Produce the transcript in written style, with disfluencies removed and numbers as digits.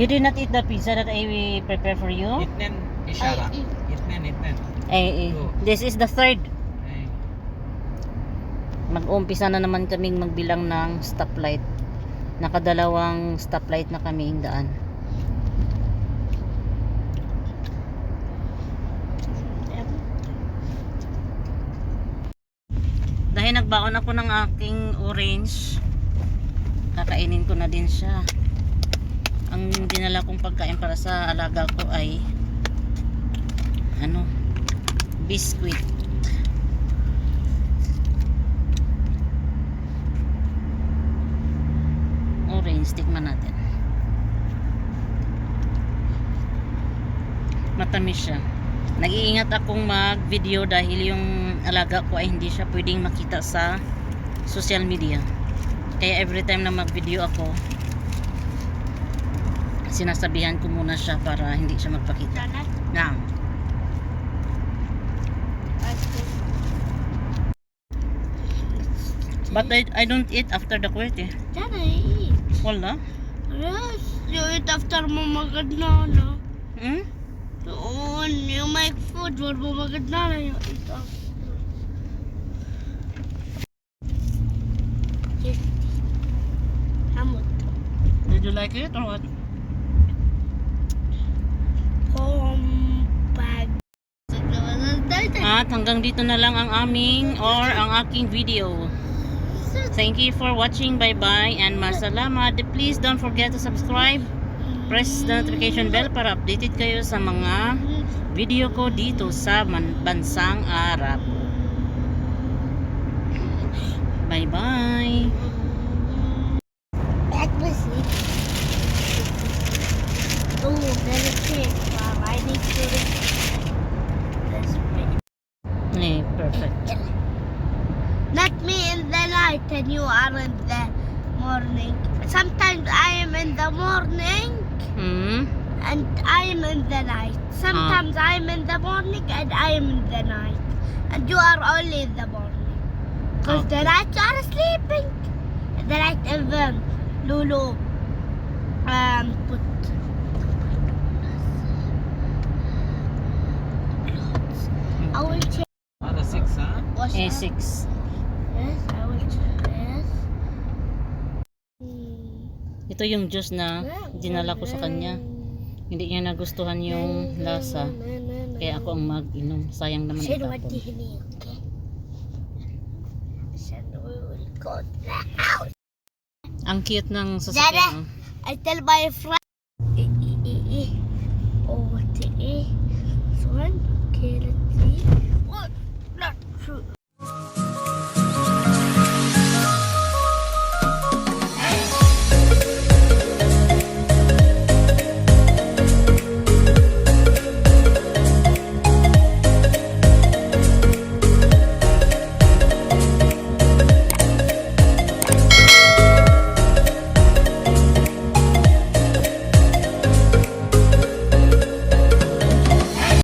You did not eat the pizza that I prepare for you? Itnen, Ishara. Itnen. This is the third. Ay. Mag-uumpisa na naman kaming magbilang ng stoplight. Nakadalawang stoplight na kami daan. Dahil nagbaon ako ng aking orange, kakainin ko na din siya. Ang dinala kong pagkain para sa alaga ko ay biscuit. Orange, tikman natin. Matamis siya. Nag-iingat akong mag-video dahil yung alaga ko ay hindi siya pwedeng makita sa social media. Kaya every time na mag-video ako, sinasabihan ko muna siya para hindi siya magpakita. Now. But I don't eat after the kwete. Can I eat? Wala. Yes, you eat after mamagad na. Hmm? When you make food for mamagad na, you eat after. Hamot. Did you like it or what? Kompag. At hanggang dito na lang ang ang aking video. Thank you for watching. Bye bye and masalamat. Please don't forget to subscribe. Press the notification bell para updated kayo sa mga video ko dito sa bansang Arab. Bye bye. Back with it. Oh, there's a trick. Wow, I need to. Perfect. Not me in the night and you are in the morning. Sometimes I am in the morning and I am in the night. Sometimes I am in the morning and I am in the night. And you are only in the morning. Because the night you are sleeping. The night even Lulu put I will check. Ada 6 ha? A6. Yes, I will check. Yes. Ito yung juice na dinala ko sa kanya. Hindi niya nagustuhan yung lasa. Kaya ako ang mag-inom. Sayang naman Said what itapon. do you need, okay? Said we will go now. Ang cute ng sasakyan. I tell my friend. Oh, what the? So